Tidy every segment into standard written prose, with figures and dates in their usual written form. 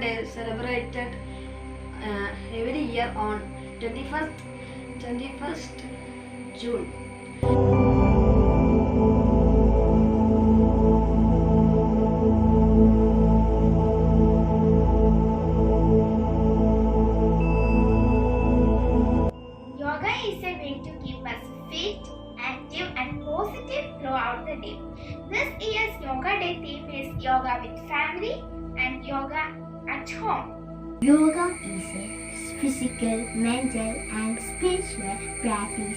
Day is celebrated every year on 21st June. Yoga is a way to keep us fit, active, and positive throughout the day. This year's Yoga Day theme is Yoga with Family and Yoga at Home. Yoga is a physical, mental, and spiritual practice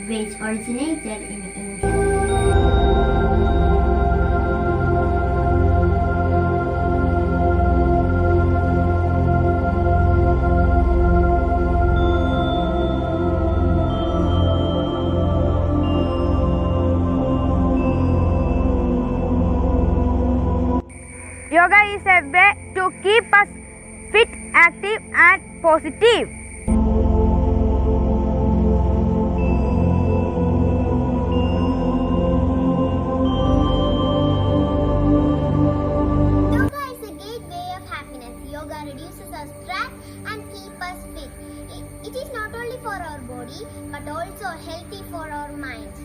which originated in India. Yoga is a way to keep us fit, active, and positive. Yoga is a gateway of happiness. Yoga reduces our stress and keeps us fit. It is not only for our body but also healthy for our minds.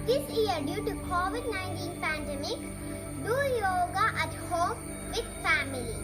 This year, due to COVID-19 pandemic, do yoga at home with family.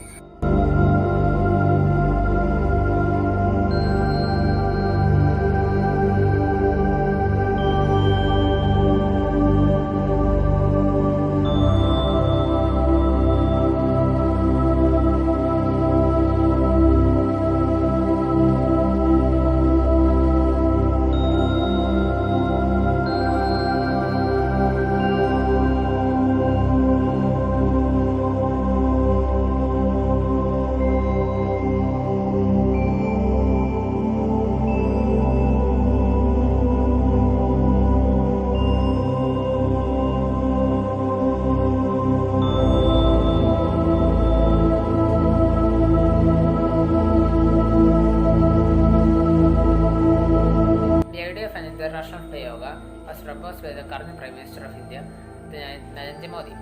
The idea of an international day yoga was proposed by the current Prime Minister of India, Narendra Modi.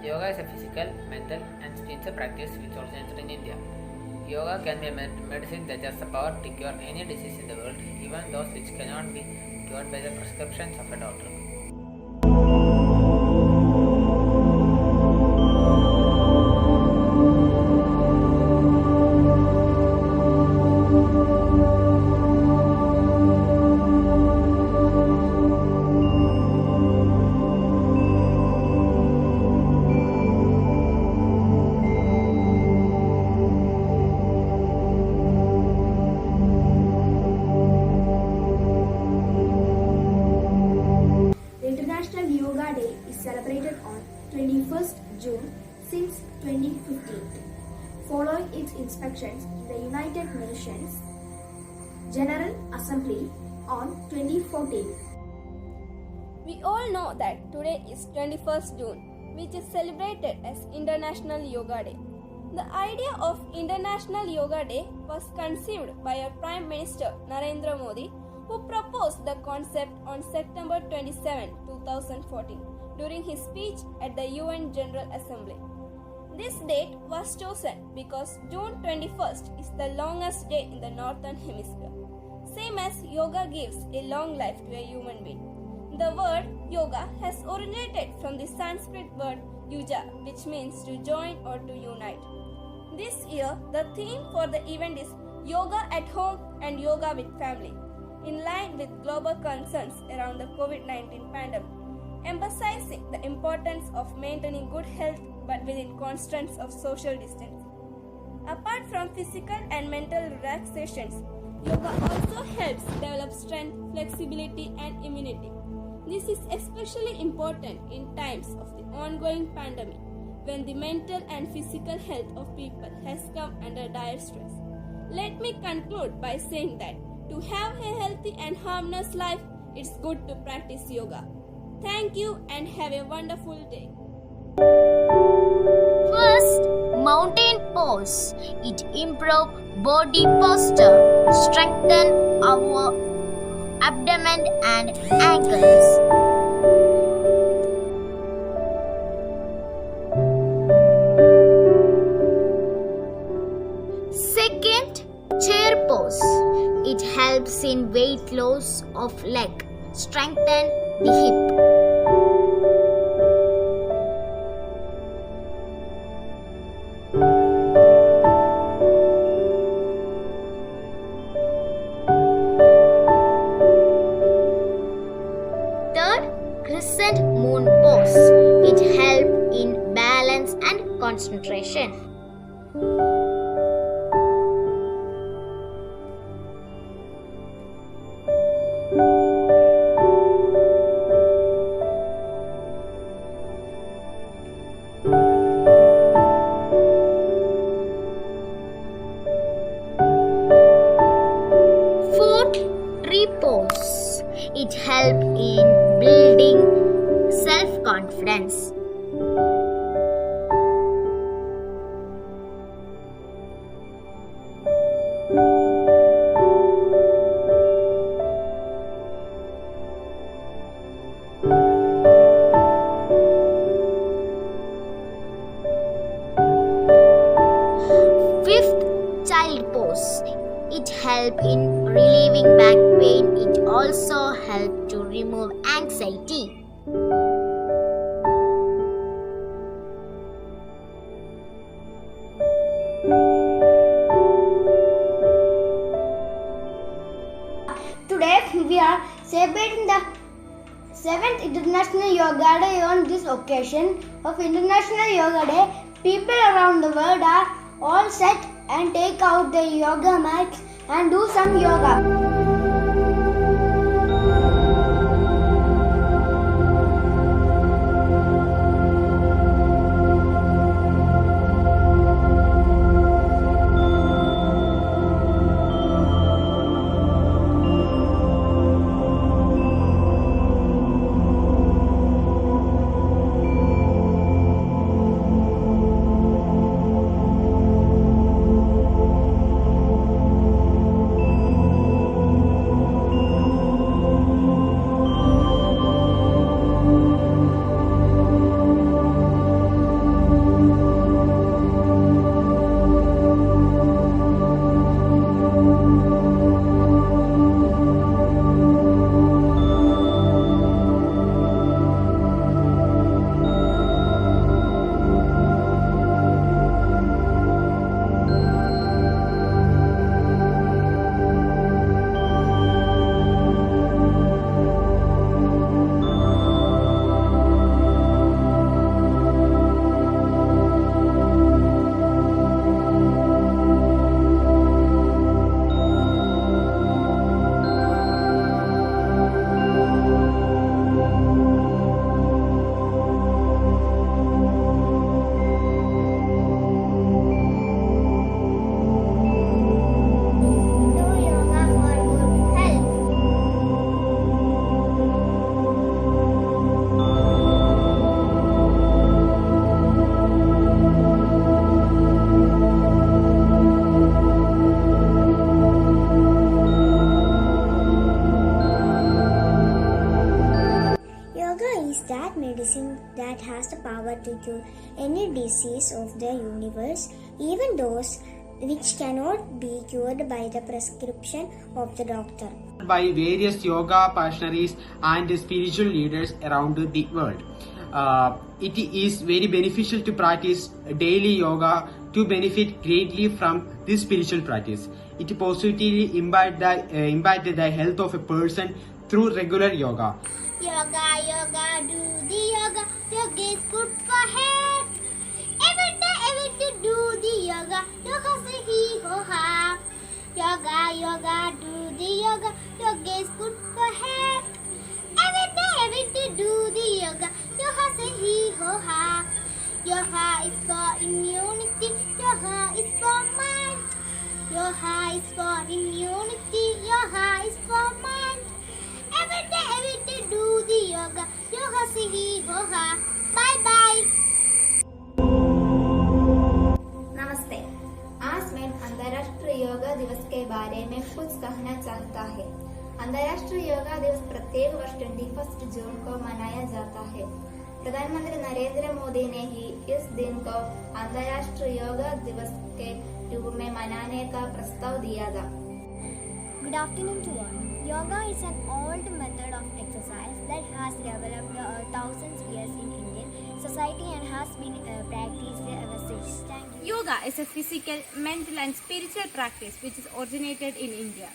Yoga is a physical, mental, and spiritual practice which originated in India. Yoga can be a medicine that has the power to cure any disease in the world, even those which cannot be cured by the prescriptions of a doctor. The International Yoga Day is celebrated on 21st June since 2015, following its inspections in the United Nations General Assembly on 2014. We all know that today is 21st June, which is celebrated as International Yoga Day. The idea of International Yoga Day was conceived by our Prime Minister Narendra Modi, who proposed the concept on September 27, 2014, during his speech at the UN General Assembly. This date was chosen because June 21st is the longest day in the Northern Hemisphere, same as yoga gives a long life to a human being. The word yoga has originated from the Sanskrit word yuja, which means to join or to unite. This year, the theme for the event is Yoga at Home and Yoga with Family, in line with global concerns around the COVID-19 pandemic, emphasizing the importance of maintaining good health but within constraints of social distancing. Apart from physical and mental relaxations, yoga also helps develop strength, flexibility, and immunity. This is especially important in times of the ongoing pandemic, when the mental and physical health of people has come under dire stress. Let me conclude by saying that to have a healthy and harmless life, it's good to practice yoga. Thank you and have a wonderful day. First, mountain pose. It improves body posture, strengthen our abdomen and ankles. pose of leg. Strengthen the hip. Third, crescent moon pose. It helps in balance and concentration. Fourth, tree pose. It helps in building self-confidence. Fifth, child pose. It helps in relieving back pain. It also helps to remove anxiety. Today we are celebrating the 7th International Yoga Day. On this occasion of International Yoga Day, people around the world are all set and take out their yoga mats and do some yoga. That medicine that has the power to cure any disease of the universe, even those which cannot be cured by the prescription of the doctor. By various yoga passionaries and spiritual leaders around the world. It is very beneficial to practice daily yoga to benefit greatly from this spiritual practice. It positively impact the health of a person through regular yoga. Yoga, yoga, do the yoga. Yoga is good for health. Every day do the yoga. Yoga say he ho ha. Yoga, yoga, do the yoga. Yoga is good for health. Every day do the yoga. Yoga say he ho ha. Yoga is for immunity. Yoga is for mind. Yoga is for immunity. Yoga is for mind. Every day do the yoga. Yoga say he ho ha. Bye bye. नमस्ते। आज मैं अंतर्राष्ट्रीय योगा दिवस के बारे में कुछ कहना चाहता है। अंतर्राष्ट्रीय योगा दिवस प्रत्येक वर्ष 21 जून को मनाया जाता है। प्रधानमंत्री नरेंद्र मोदी ने ही इस दिन को अंतर्राष्ट्रीय योगा दिवस के रूप में मनाने का प्रस्ताव दिया था। Good afternoon to all. Yoga is an old method of exercise that has developed thousands of years in Indian society and has been practiced ever since. Thank you. Yoga is a physical, mental, and spiritual practice which is originated in India.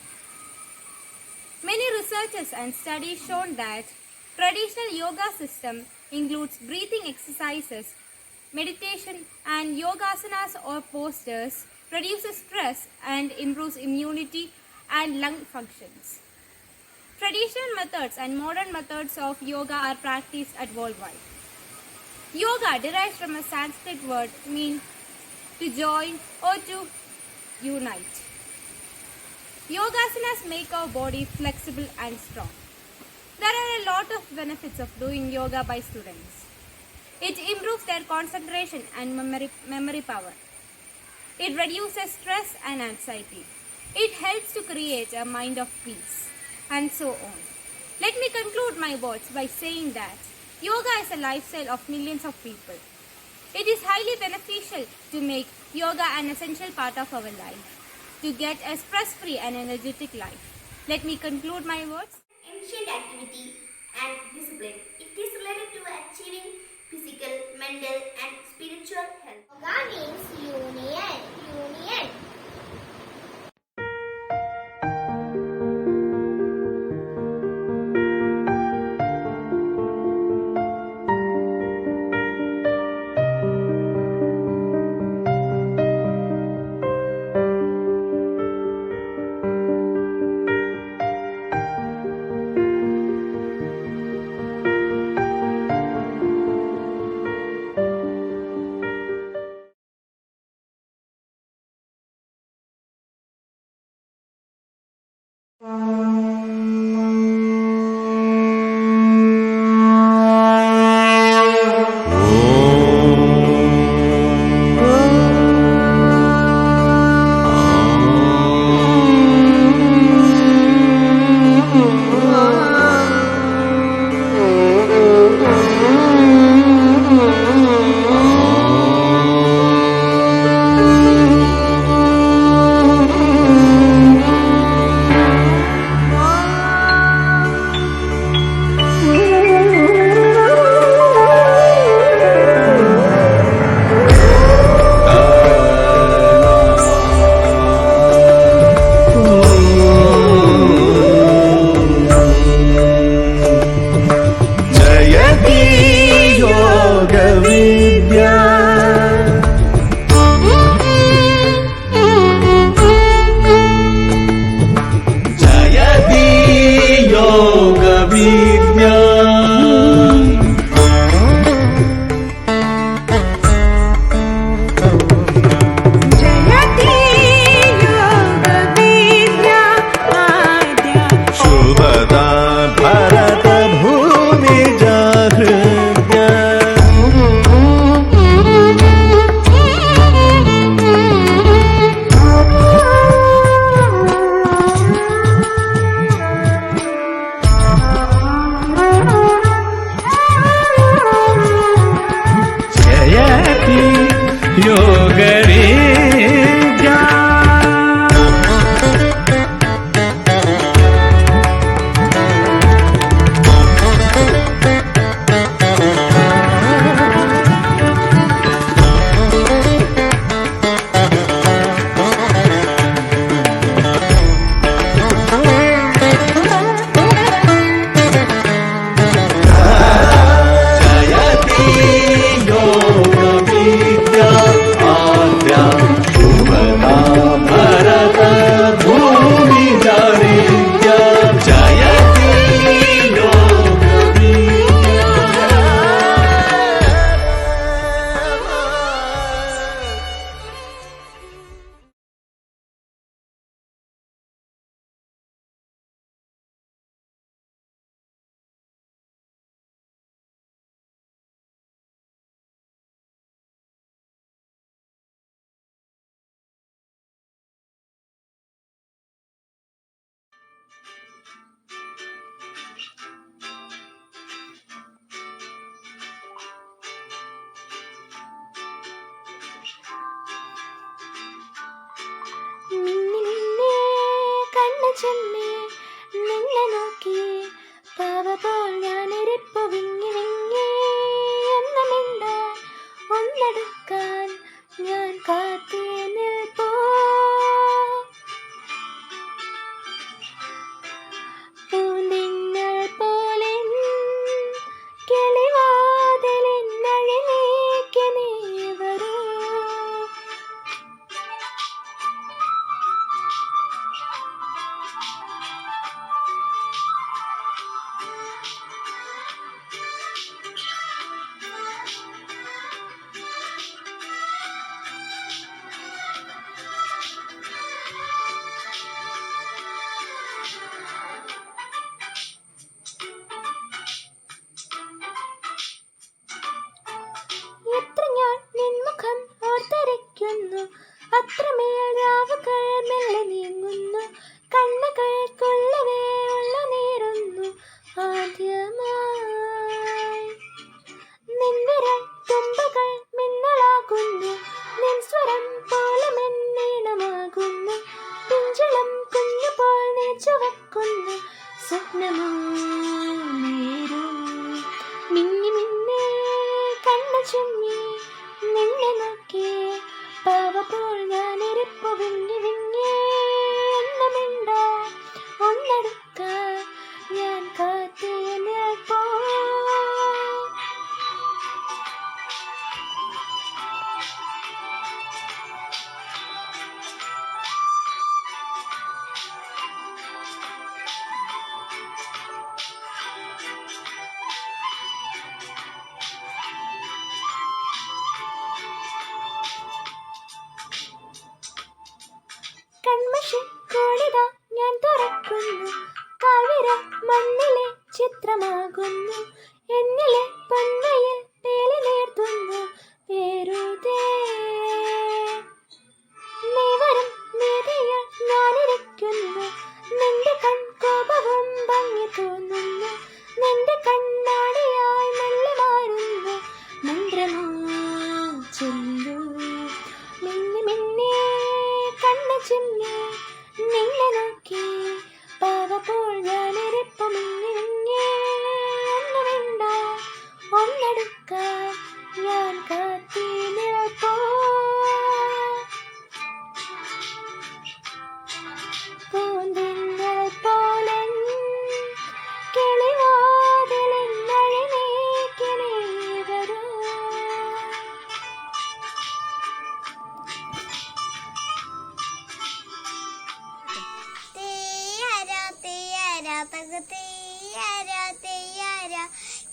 Many researchers and studies shown that traditional yoga system includes breathing exercises, meditation, and yogasanas or postures, reduces stress and improves immunity and lung functions. Traditional methods and modern methods of yoga are practiced at worldwide. Yoga derives from a Sanskrit word meaning to join or to unite. Yogasanas make our body flexible and strong. There are a lot of benefits of doing yoga by students. It improves their concentration and memory power. It reduces stress and anxiety. It helps to create a mind of peace, and so on. Let me conclude my words by saying that yoga is a lifestyle of millions of people. It is highly beneficial to make yoga an essential part of our life, to get a stress-free and energetic life. Let me conclude my words. Ancient activity and discipline. It is related to achieving physical, mental, and spiritual health. Yoga means union. കണ്ണു ചെമ്മേ പാവപ്പോൾ ഞാനിരിപ്പു വിങ്ങി വിങ്ങി എന്ന് മിണ്ടാൻ ഒന്നെടുക്കാൻ ഞാൻ കാത്തി നിൽപ്പോ. പൂന്തിങ്കൾ പോലെ കിളിവാതിലിൻ അഴിനീക്കി നീ വരൂ. എത്ര ഞാൻ നിൻമുഖം ഓർത്തിരിക്കുന്നു, അത്രമേൽ രാവുകൾ മെല്ലെ നീങ്ങുന്നു, കണ്ണുകൾക്കുള്ളവേ ഉള്ളു നീറുന്നു ആദ്യമായി. നിൻവിരൽ തുമ്പുകൾ മിന്നലാകുന്നു, നിൻ സ്വരം പോലെ മെന്നീണമാകുന്നു, പിഞ്ചളം കുഞ്ഞുപോൽ നീ ചുവക്കുന്നു സ്വപ്നമോ നേരും. മിന്നി മിന്നി കണ്ണു ചിമ്മി നിന്നെ നോക്കി പാവപ്പോൾ ഞാനിരിപ്പു വിങ്ങി വിങ്ങി എന്ന് മിണ്ടാൻ ഒന്നെടുക്കാൻ ഞാൻ കാത്തി നിൽപ്പോ. കൺമഷിക്കോളിത ഞാൻ തുറക്കുന്നു, കാൽവിരൽ മണ്ണിലെ ചിത്രമാകുന്നു, എന്നിലെ പൊന്നയിൽ പേലി നീർത്തുന്നു വെറുതെ. നീ വരും വേദിയിൽ ഞാനിരിക്കുന്നു, നിന്റെ കൺകോപവും ഭംഗി തോന്നുന്നു, നിന്റെ കണ്ണാടിയായി മെല്ലെ മാറുന്നു മന്ത്രമോ ചൊല്ലു. മിന്നി മിന്നി കണ്ണു ചിമ്മി നിന്നെ നോക്കി പാവപ്പോൾ ഞാനിരിപ്പു മിന്നി മിന്നി എന്ന് മിണ്ടാൻ ഒന്നെടുക്കാൻ ഞാൻ കാത്തി നിൽപ്പോ. പൂന്തിങ്കൾ പോലെ കിളിവാതിലിൻ അഴിനീക്കി നീ വരൂ. തെയ്യാരാ തെയ്യാരാ തക തെയ്യാരാ തെയ്യാരാ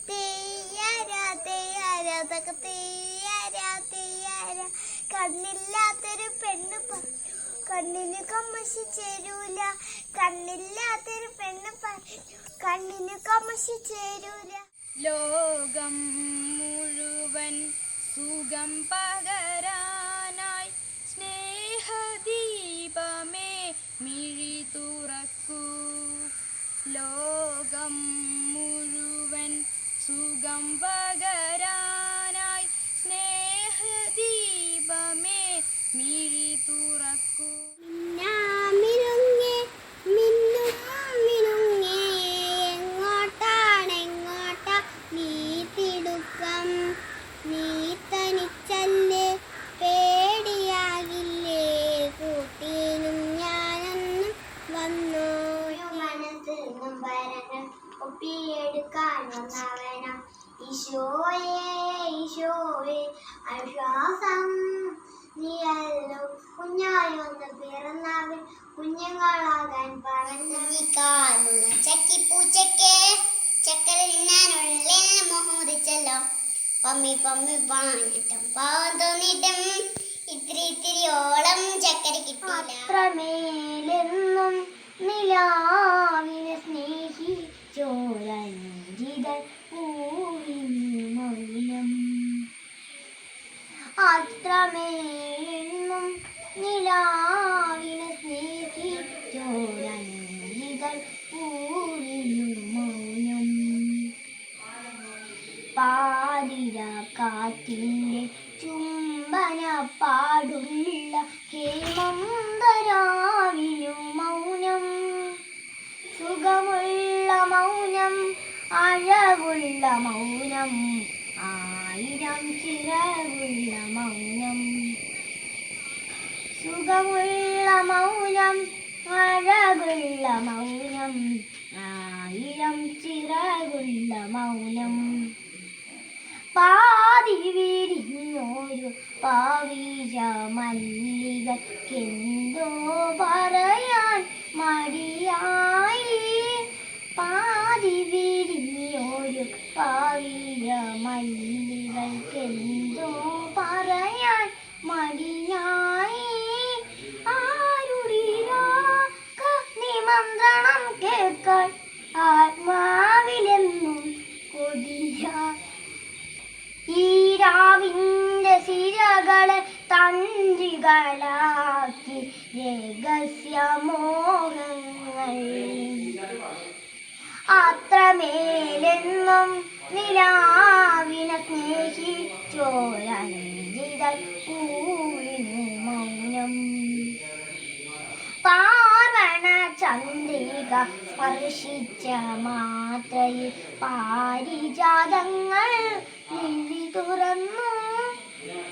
തെയ്യാരാ തെയ്യാരാ തക തെയ്യാരാ തെയ്യാരാ. കണ്ണില്ലാത്തൊരു പെണ്ണ് പറഞ്ഞു കണ്ണിന് കമ്മശി ചേരൂല, കണ്ണില്ലാത്തൊരു പെണ്ണ് പറഞ്ഞു കണ്ണിന് കമ്മശി ചേരൂല. ലോകം മുഴുവൻ സുഖം പകരാനായി സ്നേഹദീപമേ മിഴി തുറക്കൂ. ലോകം മുഴുവൻ സുഖം പകരാനായി സ്നേഹദീപമേ മിഴി തുറക്കൂ. മിന്നുങ്ങേ മിന്നും മിനുങ്ങേ എങ്ങോട്ടാണെങ്ങോട്ടാ നീ തിടുക്കം, നീ തനിച്ചല്ലേ പേടിയാകില്ലേ കൂട്ടിനും ഞാനൊന്നും വന്നു. മനസ്സിൽ നിന്നും വരണം ഒപ്പിയെടുക്കാൻ വന്നവനം ഈശോയേ ഈശോയേ ആശ്വാസം നീയല്ലോ. കുഞ്ഞായി ഒന്ന് പിറന്നവൻ കുഞ്ഞുങ്ങളാകാൻ പറഞ്ഞു. കാലുള്ള ചക്കിപ്പൂച്ചക്ക് ചക്കര തിന്നാനുള്ളിൽ മോഹമുദിച്ചല്ലോ. പമ്മി പമ്മി പാഞ്ഞിട്ടും പാവം തോന്നിട്ടും ഇത്തിരി ഇത്തിരിയോളം ചക്കര കിട്ടിയില്ല. അത്രമേലെന്നും നിലാവിനെ സ്നേഹിച്ചോരഞ്ജിതൻ മൗനം. അത്രമേലെന്നും നിലാവിനെ സ്നേഹിച്ചോരഞ്ജിതൻ മൗനം. പാതിര കാറ്റിൻ്റെ ചുംബന പാടുള്ള ഹേമന്തരാവിലും മൗനം. സുഖമുള്ള മൗനം അഴകുള്ള മൗനം, ആയിരം ചിറകുള്ള മൗനം, സുഖമുള്ള മൗനം, അഴകുള്ള മൗനം, ആയിരം ചിറകുള്ള മൗനം. പാതി വിരിഞ്ഞൊരു പാവിഴ മല്ലികക്കെന്തോ പറയാൻ മടിയായി. പാതി വിരിഞ്ഞൊരു പാവിഴ മല്ലികക്കെന്തോ പറയാൻ മടിയായി. ആരുടെ നിമന്ത്രണം കേൾക്കാൻ ആത്മാവിലെന്നും കൊതിയ. ഈ രാവിന്റെ സിരകളെ തന്ത്രികളാക്കി രഹസ്യമോഹങ്ങൾ. അത്രമേലെന്നും നിലാവിനെ സ്നേഹിച്ചോരഞ്ജിത പൂവിനു മൗനം. പാർവണ ചന്ദ്രിക സ്പർശിച്ച മാത്രയിൽ പാരിജാതങ്ങൾ നിഴി തുറന്നു.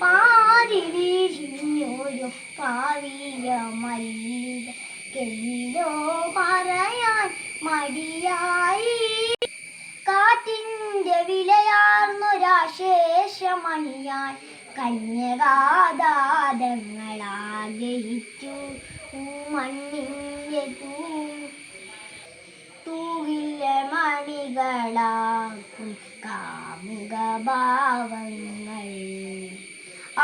പാരി വിരിഞ്ഞൊരു പാവിയ മല്ലികക്കെന്തോ പറയാൻ മടിയായി. കാറ്റിന്റെ വിലയാർന്നൊരാശേഷമണിയാൻ കന്യകാദാദങ്ങളാഗ്രഹിച്ചു. മണ്ണിന്റെ തൂവില്ല മണികളാക്കും കാമുക ഭാവങ്ങൾ.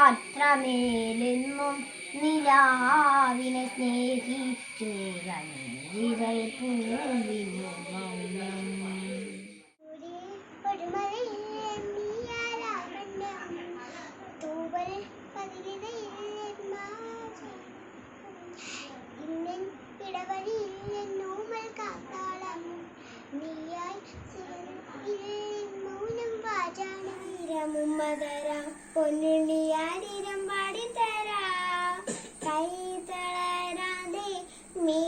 അത്രമേലെന്നും നിലാവിനെ സ്നേഹിച്ചു രഞ്ജിതൾ പൂവിനു മൗനം. പൊന്നുണ്ണിയാരിരം പാടിത്തരാ. കൈ തളരാതെ മീ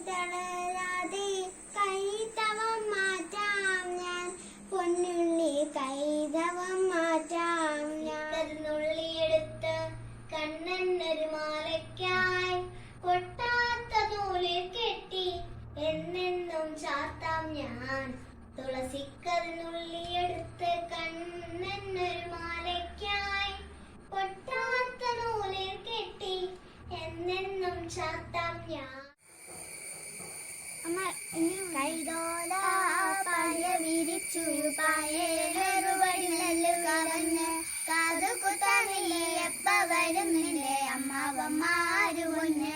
തളരാതെ കൈതവം മാറ്റാം ഞാൻ. പൊന്നുണ്ണി കൈതവം മാറ്റാം ഞാൻ. നുള്ളിയെടുത്ത് കണ്ണനൊരു മാലയ്ക്കായി കൊട്ടാത്ത നൂലിൽ കെട്ടി എന്നെന്നും ചാത്താം ഞാൻ. തുളസിക്കതിനുള്ളിയെടുത്ത് കണ്ണനൊരു മാലയ്ക്കായി പൊട്ടാത്ത നൂലിൽ കെട്ടി എന്നെന്നും ചാത്താം ഞാൻ. കൈതോല പായ വിരിച്ചു പായേറുപടി നെല്ലു കവന്ന് കാതു കുത്താനില്ലേ എപ്പ വരുന്നില്ലേ അമ്മാവന്മാരു പൊന്ന്.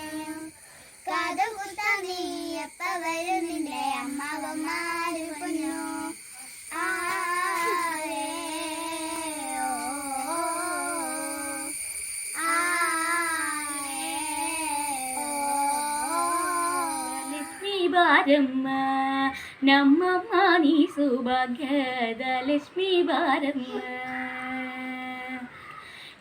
കാതു കുത്താൻ നീ എപ്പ വരുന്നില്ലേ അമ്മാവന്മാരു പൊന്നു. ಬಾರಮ್ಮ ನಮ್ಮಮ್ಮ ನೀ ಸೌಭಾಗ್ಯದ ಲಕ್ಷ್ಮೀ ಬಾರಮ್ಮ.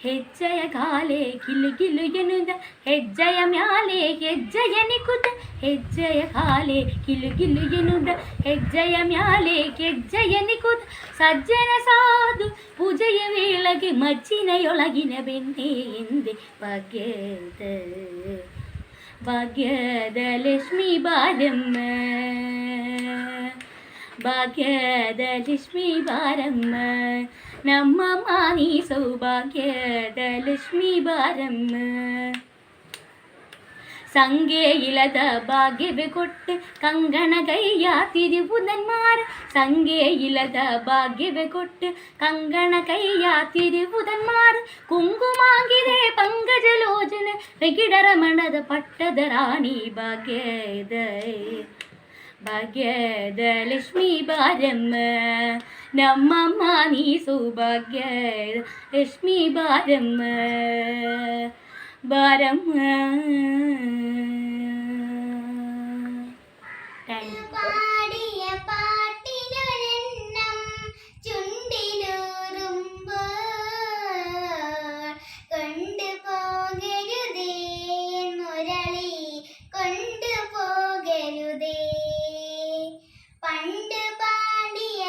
ಹೆಜ್ಜೆಯ ಕಾಲೆ ಗಿಲು ಗಿಲು ಎನ್ನುದ ಹೆಜ್ಜೆಯ ಮ್ಯಾಲೆ ಹೆಜ್ಜೆಯ ನಿಕುತ. ಹೆಜ್ಜೆಯ ಕಾಲೆ ಗಿಲು ಗಿಲು ಎನ್ನುದ ಹೆಜ್ಜೆಯ ಮ್ಯಾಲೆ ಹೆಜ್ಜೆಯ ನಿಕುತ. ಸಜ್ಜನ ಸಾಧು ಪೂಜೆಯ ವೇಳೆಗೆ ಮಜ್ಜಿನೆಯೊಳಗಿನ ಬೆಣ್ಣೆ ಎಂದೆ ಭಾಗ್ಯದ ಲಕ್ಷ್ಮೀ ಬಾರಮ್ಮ. ಭಾಗ್ಯದ ಲಕ್ಷ್ಮೀ ಬಾರಮ್ಮ ನಮ್ಮಮ್ಮ ನೀ ಸೌಭಾಗ್ಯದ ಲಕ್ಷ್ಮೀ ಬಾರಮ್ಮ. ಸಂಗೆ ಇಲ್ಲದ ಭಾಗ್ಯವೇ ಕೊಟ್ಟು ಕಂಗಣಗೈಯ ತಿರುವುದನ್ಮಾರ. ಸಂಗೆ ಇಲ್ಲದ ಭಾಗ್ಯವೇ ಕೊಟ್ಟು ಕಂಗಣ ಕೈಯ ತಿರುವುದನ್ಮಾರ. ಕುಂಕುಮಾಗಿದೆ ಪಂಕಜಲೋಚನ ವೆಗಿಡರ ಮಣದ ಪಟ್ಟದ ರಾಣಿ ಭಾಗ್ಯದ ಲಕ್ಷ್ಮೀ ಬಾರಮ್ಮ ನಮ್ಮಮ್ಮ ನೀ ಸೌಭಾಗ್ಯದ ಲಕ್ಷ್ಮೀ ಬಾರಮ್ಮ ಬಾರಮ್ಮ. പാടിയ പാട്ടിനൊരെണ്ണം ചുണ്ടിലൂറുമ്പോൾ കൊണ്ടുപോകരുതേ മുരളി കൊണ്ടുപോകരുതേ. പണ്ട് പാടിയ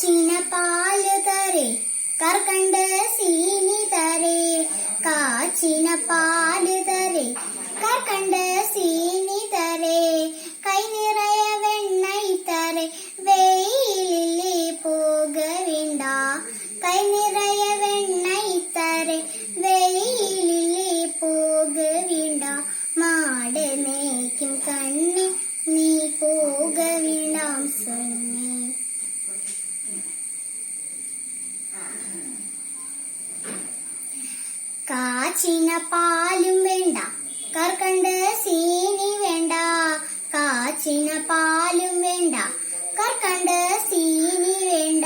കാച്ചിന പാല് തരേ കർക്കണ്ട് സീനി തരേ കാച്ചിന പാല് തരേ കർക്കണ്ട് സീനി തരേ കൈ നിറയ വെണ്ണൈ തരേ വെയിലില്ലേ പോക വേണ്ട കൈ നിറയ വെണ്ണൈ തരേ വെയിലില്ലേ പോക വേണ്ട മാട് മേയ്ക്കും കണ്ണി നീ പോക വേണ്ടാം സൊന്നേ കാച്ചിന പാലും വേണ്ട കർക്കണ്ട് സീനി വേണ്ട കാച്ചിന പാലും വേണ്ട കർക്കണ്ട് സീനി വേണ്ട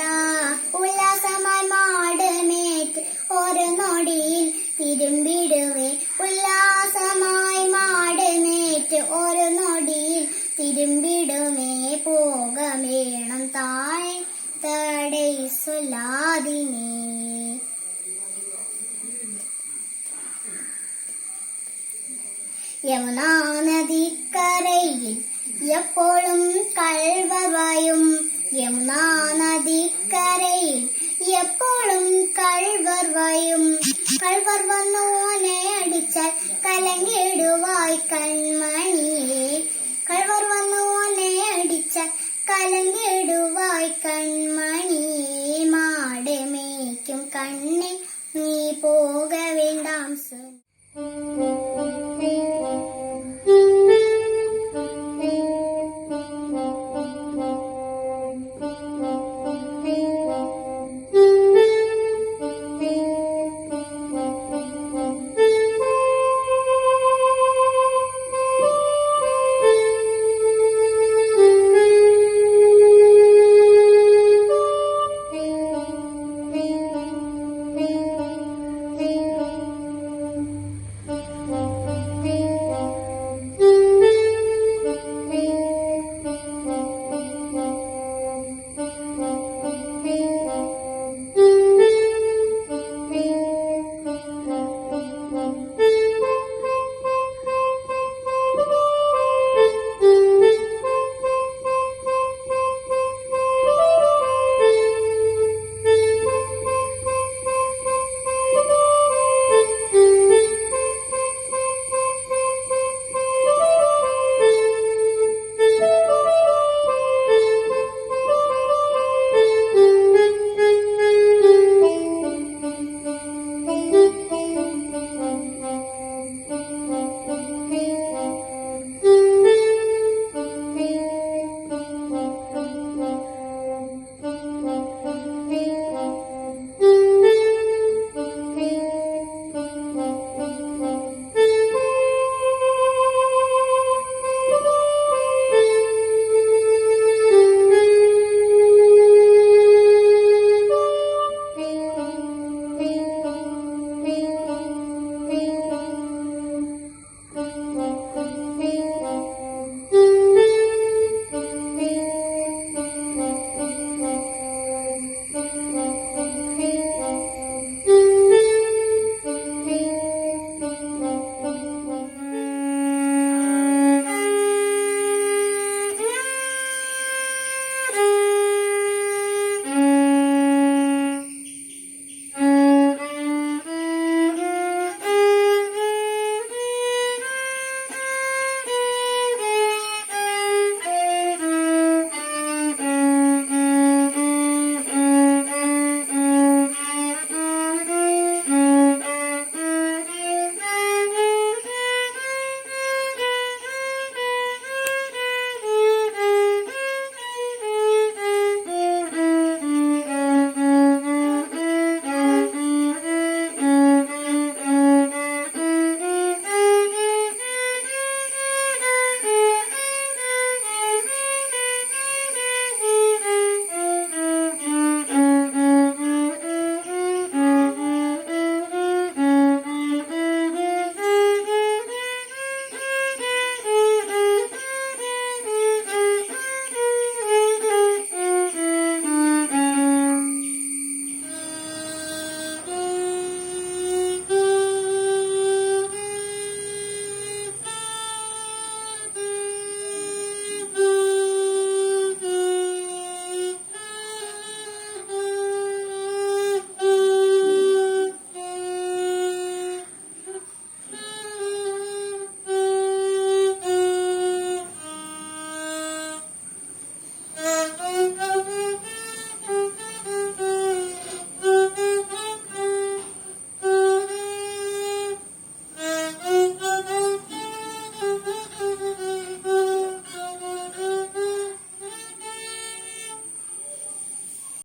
ഉല്ലാസമായി മാട് മേറ്റ് ഒരു നൊടിയിൽ തിരുമ്പിടുവേ ഉല്ലാസമായി മാട് മേറ്റ് ഒരു നൊടിയിൽ തിരുമ്പിടുവേ പോക വേണം താഴെ തടൈ സൊല്ലാതിനേ യമുനാ നദിക്കരയിൽ എപ്പോഴും കൾവർ